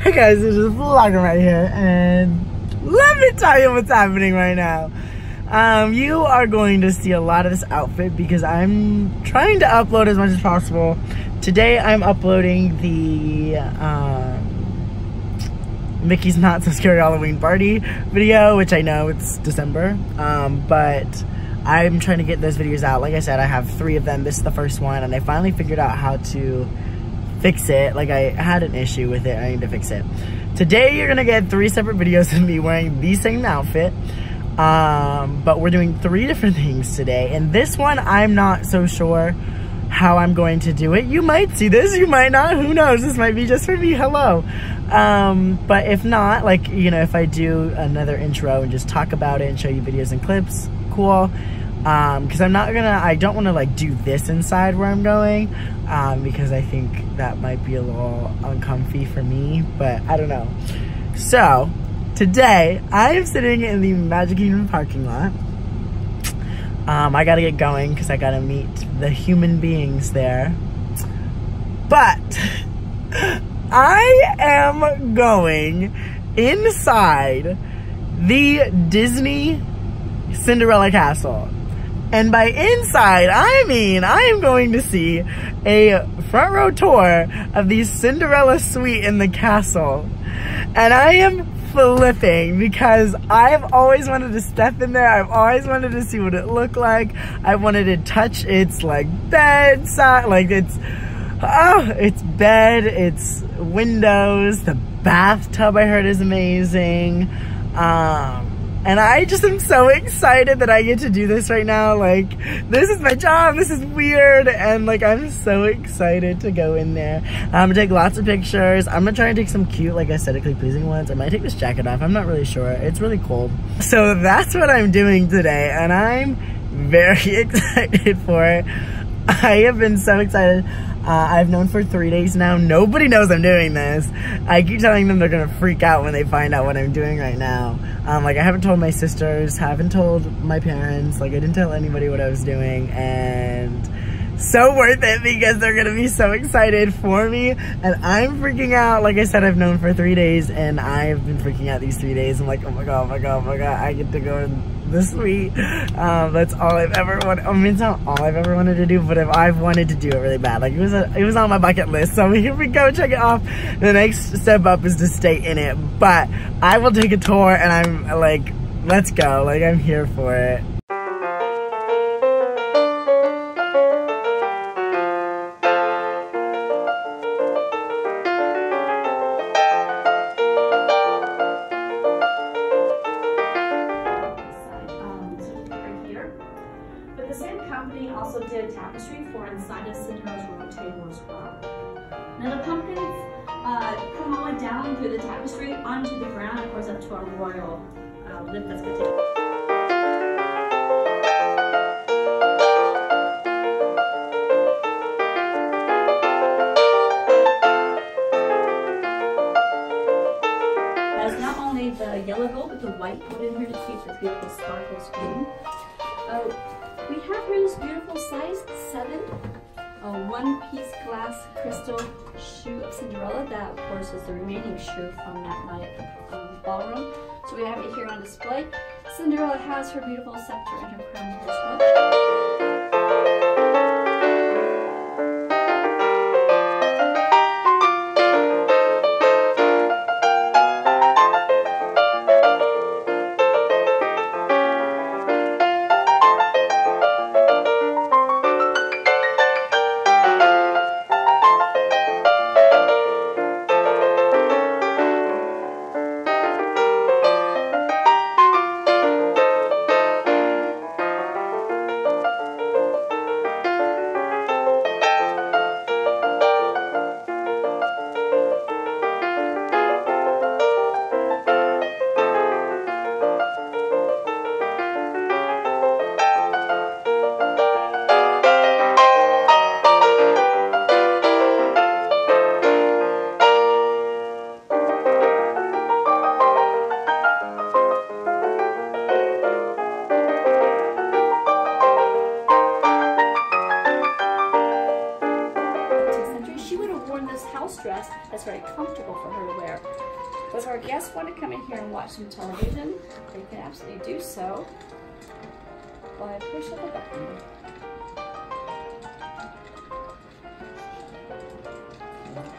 Hey guys, this is Vlogger right here, and let me tell you what's happening right now. You are going to see a lot of this outfit because I'm trying to upload as much as possible. Today I'm uploading the Mickey's Not So Scary Halloween Party video, which I know it's December, but I'm trying to get those videos out. Like I said, I have 3 of them. This is the first one, and I finally figured out how to fix it. Like, I had an issue with it, I need to fix it. Today you're gonna get 3 separate videos of me wearing the same outfit, but we're doing 3 different things today, and this one I'm not so sure how I'm going to do it. You might see this, you might not, who knows, this might be just for me, hello. But if not, like, you know, if I do another intro and just talk about it and show you videos and clips, cool. Because I don't want to like do this inside where I'm going, because I think that might be a little uncomfy for me, but I don't know. So today I am sitting in the Magic Kingdom parking lot. I gotta get going because I gotta meet the human beings there, but I am going inside the Disney Cinderella castle. And by inside, I mean I am going to see a front row tour of the Cinderella suite in the castle. And I am flipping because I've always wanted to step in there. I've always wanted to see what it looked like. I wanted to touch its like bedside, like its bed, its windows, the bathtub I heard is amazing. And I just am so excited that I get to do this right now. Like, this is my job, this is weird, and like, I'm so excited to go in there. I'm gonna take lots of pictures. I'm gonna try and take some cute, like aesthetically pleasing ones. I might take this jacket off, I'm not really sure. It's really cold. So that's what I'm doing today, and I'm very excited for it. I have been so excited. I've known for 3 days now. Nobody knows I'm doing this. I keep telling them they're gonna freak out when they find out what I'm doing right now. Like, I haven't told my sisters, haven't told my parents, like I didn't tell anybody what I was doing, and so worth it because they're gonna be so excited for me, and I'm freaking out. Like I said, I've known for 3 days, and I've been freaking out these 3 days. I'm like, oh my god, oh my god, oh my god, I get to go in this suite. That's all I've ever wanted. I mean, it's not all I've ever wanted to do, but I've wanted to do it really bad. Like, it was on my bucket list, so here we go, check it off. The next step up is to stay in it, but I will take a tour, and I'm like, let's go, like, I'm here for it. But the same company also did tapestry for inside of Cinderella's royal table as well. Now the pumpkins come all the way down through the tapestry onto the ground, of course, up to our royal lip that's going to take. Has not only the yellow gold, but the white gold in here to keep the beautiful sparkles green. We have here this beautiful size 7, one-piece glass crystal shoe of Cinderella. That, of course, is the remaining shoe from that night at the ballroom. So we have it here on display. Cinderella has her beautiful scepter and her crown here as well. comfortable for her to wear. But if our guests want to come in here and watch some television, they can absolutely do so by push of a button.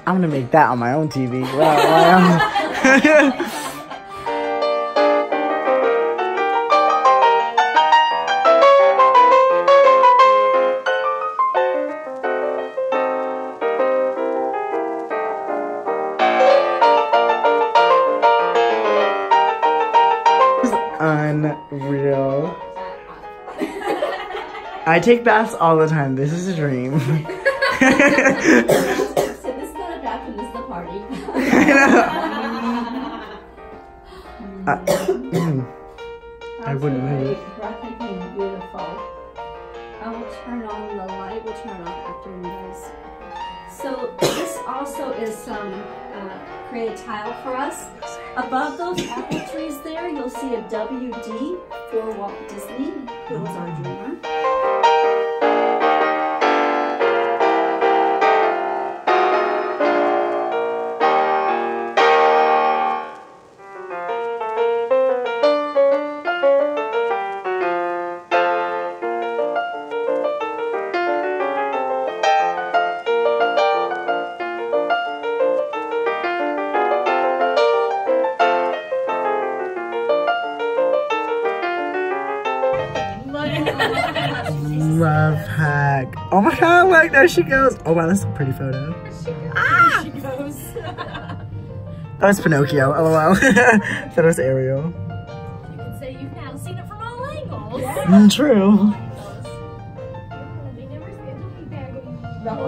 I'm gonna make that on my own TV. Wow. Unreal. I take baths all the time. This is a dream. So this is not a bathroom, this is a party. I wouldn't move. Breathtaking, beautiful. I will turn on the light. We'll turn it off after you guys. So this also is some created tile for us. Above those apple trees there, you'll see a WD for Walt Disney, who was our dreamer. Love hack. Oh my god, look, there she goes. Oh wow, that's a pretty photo. There she goes. That was Pinocchio, lol. That was Ariel. You can say you've now seen it from all angles. Yeah. True. They never say it back.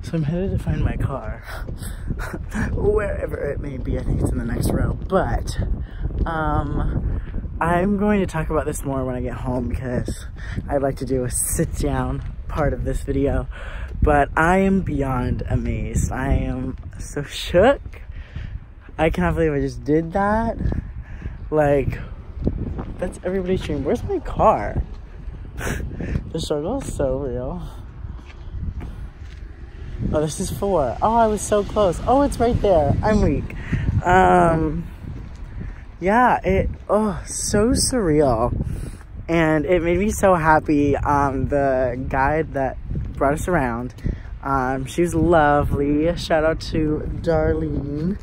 So I'm headed to find my car, wherever it may be. I think it's in the next row, but I'm going to talk about this more when I get home because I'd like to do a sit down part of this video, but I am beyond amazed. I am so shook. I cannot believe I just did that. Like, that's everybody's dream. Where's my car? The struggle is so real. Oh, this is 4. Oh, I was so close. Oh, it's right there. I'm weak. Yeah, so surreal. And it made me so happy. The guide that brought us around, she was lovely. Shout out to Darlene.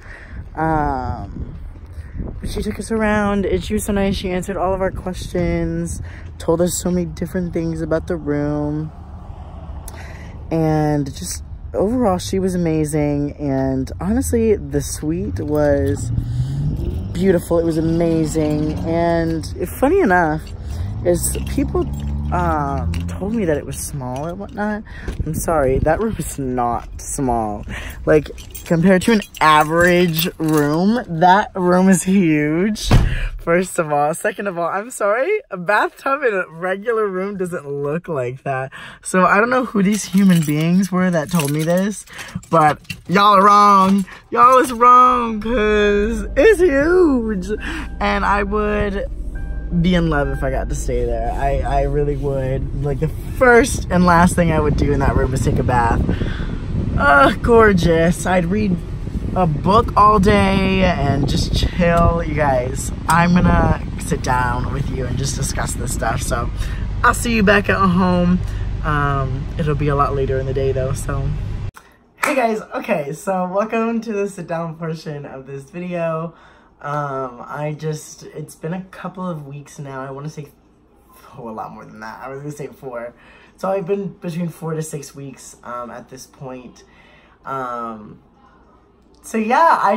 She took us around and she was so nice. She answered all of our questions, told us so many different things about the room. And just overall, she was amazing. And honestly, the suite was beautiful. It was amazing. And funny enough, is people told told me that it was small and whatnot. I'm sorry, that room is not small. Like, compared to an average room, that room is huge. First of all. Second of all, I'm sorry, a bathtub in a regular room doesn't look like that. So I don't know who these human beings were that told me this, but y'all are wrong. Y'all is wrong, because it's huge. And I would be in love if I got to stay there. I really would. Like, the first and last thing I would do in that room is take a bath. Gorgeous. I'd read a book all day and just chill. You guys, I'm gonna sit down with you and just discuss this stuff. So I'll see you back at home. It'll be a lot later in the day though, so. Hey guys, okay, so welcome to the sit down portion of this video. It's been a couple of weeks now. I want to say, a lot more than that. I was gonna say 4. So I've been between 4 to 6 weeks, at this point. So yeah, I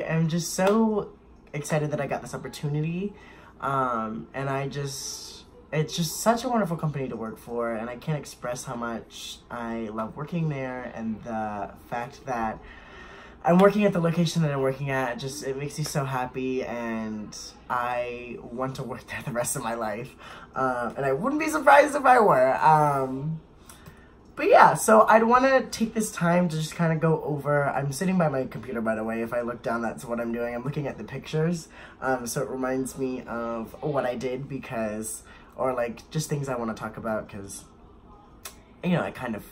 am just so excited that I got this opportunity. And it's just such a wonderful company to work for, and I can't express how much I love working there, and the fact that I'm working at the location that I'm working at, it makes me so happy, and I want to work there the rest of my life. And I wouldn't be surprised if I were. But yeah, so I'd want to take this time to just kind of go over, I'm sitting by my computer, by the way. If I look down, that's what I'm doing. I'm looking at the pictures. So it reminds me of what I did or like just things I want to talk about, because, you know, I kind of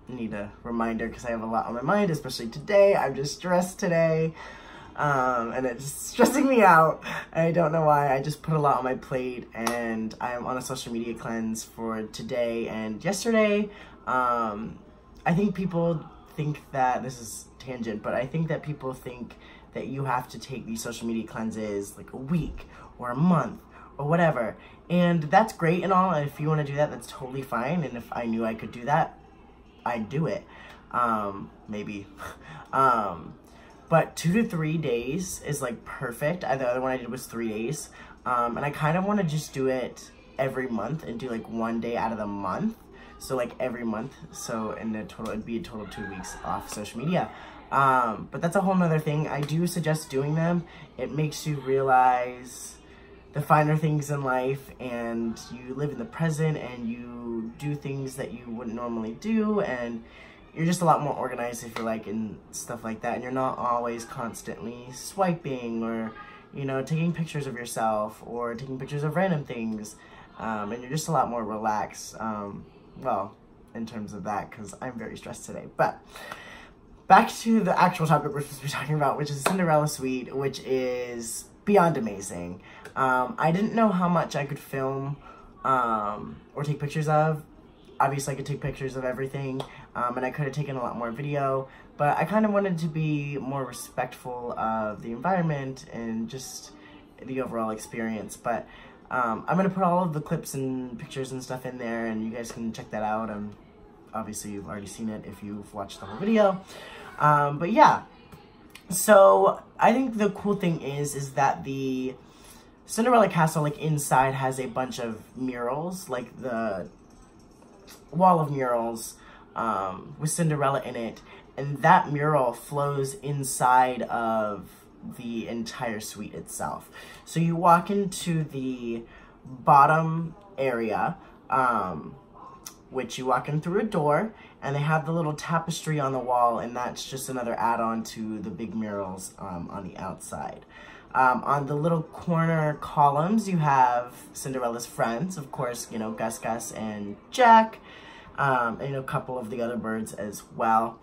need a reminder because I have a lot on my mind, especially today. I'm just stressed today. And it's stressing me out. I don't know why. I just put a lot on my plate, and I'm on a social media cleanse for today and yesterday. I think people think that, this is tangent, but I think that people think that you have to take these social media cleanses like a week or a month or whatever. And that's great and all. And if you want to do that, that's totally fine. And if I knew I could do that, I'd do it. Maybe. But 2 to 3 days is like perfect. The other one I did was 3 days. And I kind of want to just do it every month and do like 1 day out of the month. So like every month. So in the total, it'd be a total of 2 weeks off social media. But that's a whole nother thing. I do suggest doing them. It makes you realize the finer things in life, and you live in the present, and you do things that you wouldn't normally do, and you're just a lot more organized, if you like, and stuff like that. And you're not always constantly swiping or, you know, taking pictures of yourself or taking pictures of random things. And you're just a lot more relaxed, well, in terms of that, because I'm very stressed today. But back to the actual topic we're supposed to be talking about, which is Cinderella Suite, which is beyond amazing. I didn't know how much I could film or take pictures of. Obviously, I could take pictures of everything, and I could have taken a lot more video, but I kind of wanted to be more respectful of the environment and just the overall experience. But I'm going to put all of the clips and pictures and stuff in there, and you guys can check that out. Obviously, you've already seen it if you've watched the whole video. But yeah, so I think the cool thing is that the Cinderella Castle, like, inside has a bunch of murals, like the wall of murals with Cinderella in it, and that mural flows inside of the entire suite itself. So you walk into the bottom area, which you walk in through a door, and they have the little tapestry on the wall, and that's just another add-on to the big murals on the outside. On the little corner columns, you have Cinderella's friends, of course, you know, Gus Gus and Jack, and, you know, a couple of the other birds as well.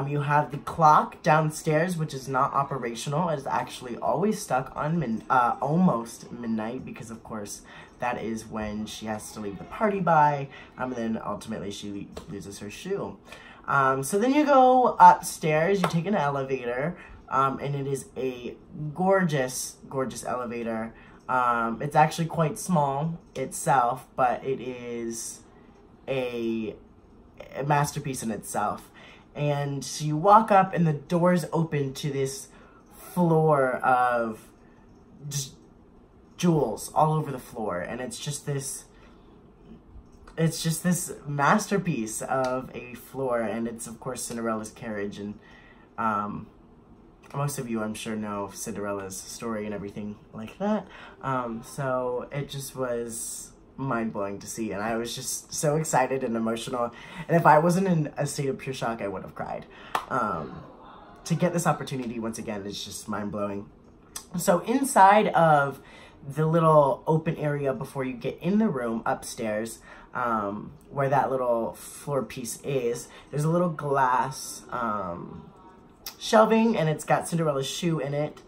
You have the clock downstairs, which is not operational. It is actually always stuck on almost midnight, because, of course, that is when she has to leave the party by, and then ultimately she loses her shoe. So then you go upstairs, you take an elevator, and it is a gorgeous, gorgeous elevator. It's actually quite small itself, but it is a masterpiece in itself. And so you walk up, and the doors open to this floor of just jewels all over the floor, and it's just this it's just this masterpiece of a floor, and it's of course Cinderella's carriage, and most of you I'm sure know Cinderella's story and everything like that. So it just was mind-blowing to see, and I was just so excited and emotional, and if I wasn't in a state of pure shock, I would have cried. To get this opportunity once again is just mind-blowing. So inside of the little open area before you get in the room upstairs, where that little floor piece is, there's a little glass shelving, and it's got Cinderella's shoe in it,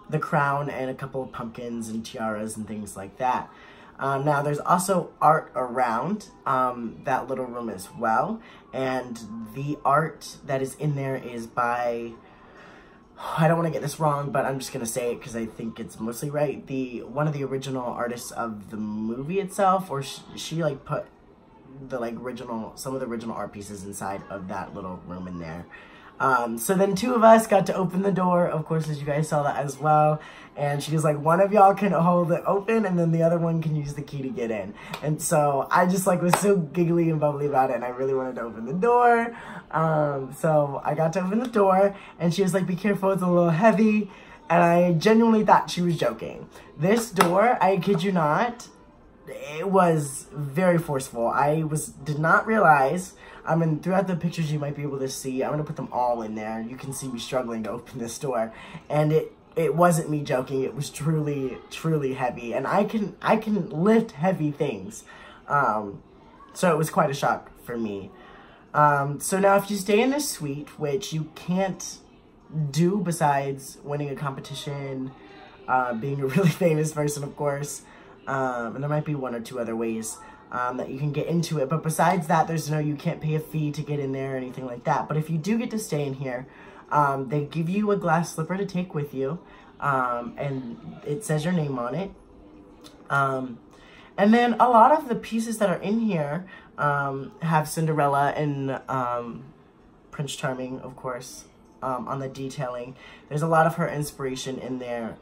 the crown, and a couple of pumpkins and tiaras and things like that. Now there's also art around that little room as well, and the art that is in there is by, I don't want to get this wrong, but I'm just going to say it because I think it's mostly right, one of the original artists of the movie itself, or she like put the like some of the original art pieces inside of that little room in there. So then two of us got to open the door, of course, as you guys saw that as well. And she was like, one of y'all can hold it open, and then the other one can use the key to get in. And so I just like was so giggly and bubbly about it, and I really wanted to open the door. So I got to open the door, and she was like, be careful, it's a little heavy. And I genuinely thought she was joking. This door, I kid you not, it was very forceful. I did not realize, and throughout the pictures you might be able to see, I'm going to put them all in there. You can see me struggling to open this door. And it wasn't me joking. It was truly, truly heavy. And I can lift heavy things. So it was quite a shock for me. So now if you stay in this suite, which you can't do besides winning a competition, being a really famous person, of course, and there might be one or two other ways that you can get into it. But besides that, you can't pay a fee to get in there or anything like that. But if you do get to stay in here, they give you a glass slipper to take with you, and it says your name on it. And then a lot of the pieces that are in here have Cinderella and Prince Charming, of course, on the detailing. There's a lot of her inspiration in there.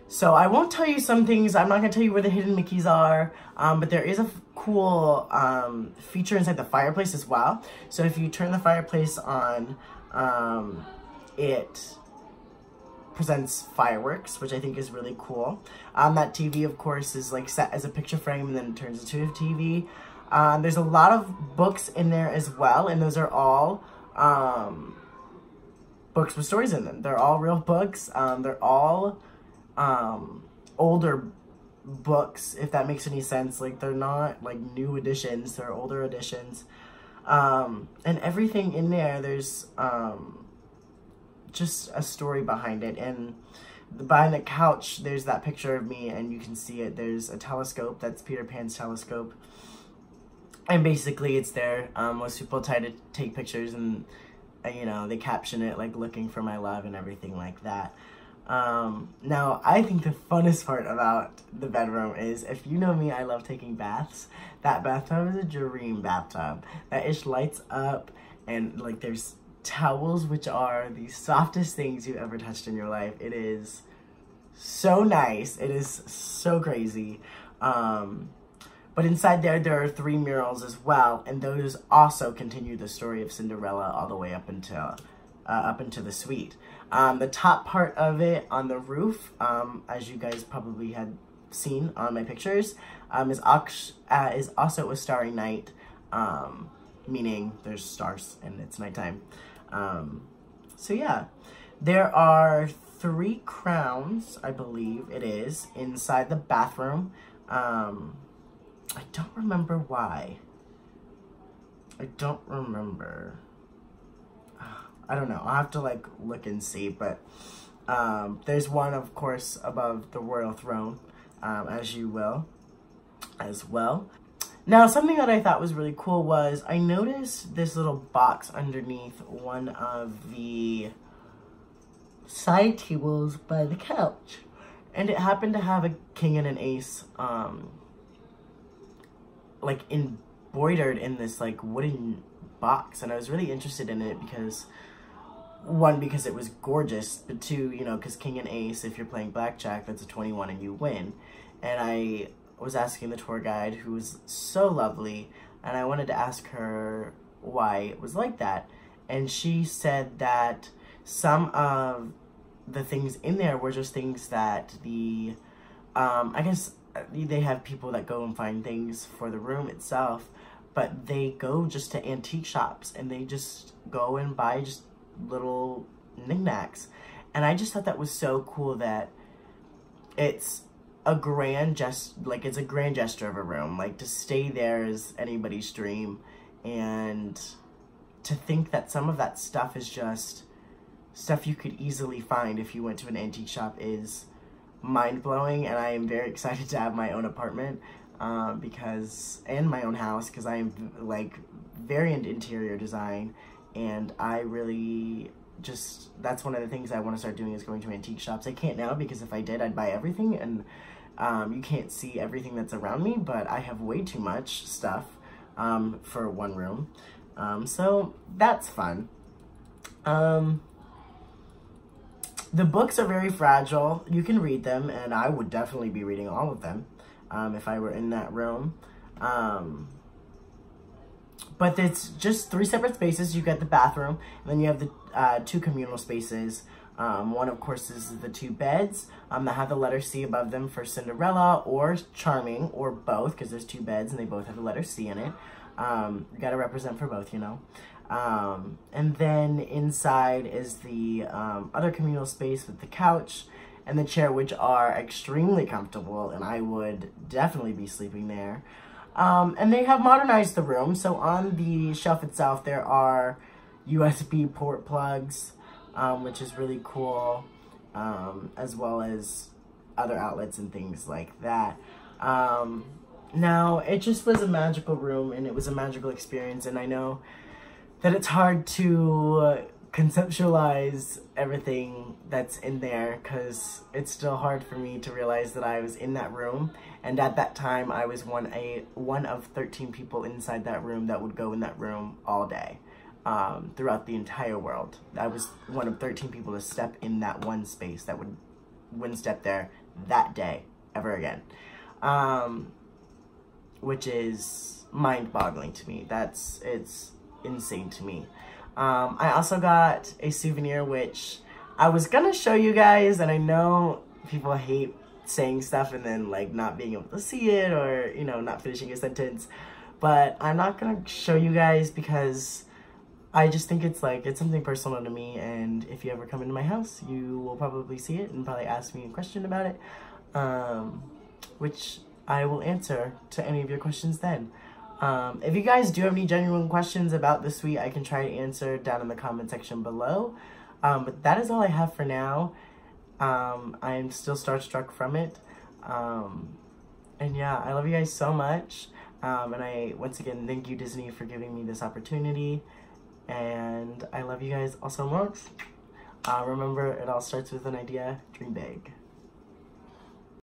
So I won't tell you some things. I'm not going to tell you where the hidden Mickeys are, but there is a cool feature inside the fireplace as well. So if you turn the fireplace on, it presents fireworks, which I think is really cool. That TV, of course, is like set as a picture frame, and then it turns into a TV. There's a lot of books in there as well, and those are all books with stories in them. They're all real books. They're all older books, if that makes any sense. Like, they're not like new editions, they're older editions. And everything in there, there's just a story behind it. And behind the couch, there's that picture of me, and you can see it. There's a telescope, that's Peter Pan's telescope. And basically it's there. Most people try to take pictures, and you know, they caption it like looking for my love and everything like that. Now, I think the funnest part about the bedroom is, if you know me, I love taking baths. That bathtub is a dream bathtub. That ish lights up, and like there's towels, which are the softest things you've ever touched in your life. It is so nice. It is so crazy. But inside there are 3 murals as well, and those also continue the story of Cinderella all the way up into the suite. The top part of it on the roof, as you guys probably had seen on my pictures, is also a starry night, meaning there's stars and it's nighttime. So yeah, there are 3 crowns, I believe it is, inside the bathroom. I don't remember why. I don't remember. I don't know. I'll have to like look and see, but there's one, of course, above the royal throne, as you will, as well. Now, something that I thought was really cool was I noticed this little box underneath one of the side tables by the couch, and it happened to have a king and an ace, like embroidered in this like wooden box, and I was really interested in it because, one, because it was gorgeous, but 2, you know, because king and ace, if you're playing blackjack, that's a 21 and you win. And I was asking the tour guide, who was so lovely, and I wanted to ask her why it was like that. And she said that some of the things in there were just things that the, I guess they have people that go and find things for the room itself, but they go just to antique shops and they just go and buy just little knickknacks. And I just thought that was so cool that it's a grand it's a grand gesture of a room. Like, to stay there is anybody's dream, and to think that some of that stuff is just stuff you could easily find if you went to an antique shop is mind-blowing. And I am very excited to have my own apartment and my own house, because I am like very into interior design, and I really just, that's one of the things I want to start doing, is going to antique shops. I can't now, because if I did, I'd buy everything, and you can't see everything that's around me, but I have way too much stuff for one room. So that's fun. The books are very fragile. You can read them, and I would definitely be reading all of them if I were in that room. But it's just 3 separate spaces. You get the bathroom, and then you have the 2 communal spaces. One, of course, is the 2 beds that have the letter C above them for Cinderella or Charming, or both, because there's 2 beds and they both have the letter C in it. You gotta represent for both, you know. And then inside is the other communal space with the couch and the chair, which are extremely comfortable, and I would definitely be sleeping there. And they have modernized the room, so on the shelf itself there are USB port plugs, which is really cool, as well as other outlets and things like that. Now, it just was a magical room, and it was a magical experience, and I know that it's hard to conceptualize everything that's in there, because it's still hard for me to realize that I was in that room, and at that time I was one of 13 people inside that room that would go in that room all day, throughout the entire world. I was one of 13 people to step in that one space that wouldn't step there that day ever again, which is mind-boggling to me. It's insane to me. I also got a souvenir, which I was gonna show you guys, and I know people hate saying stuff and then like not being able to see it, or, you know, not finishing a sentence, but I'm not gonna show you guys because I just think it's something personal to me, and if you ever come into my house, you will probably see it and probably ask me a question about it, which I will answer to any of your questions then. If you guys do have any genuine questions about the suite, I can try to answer down in the comment section below. But that is all I have for now. I am still starstruck from it. And yeah, I love you guys so much. And I, once again, thank you, Disney, for giving me this opportunity. And I love you guys all so much. Remember, it all starts with an idea. Dream big.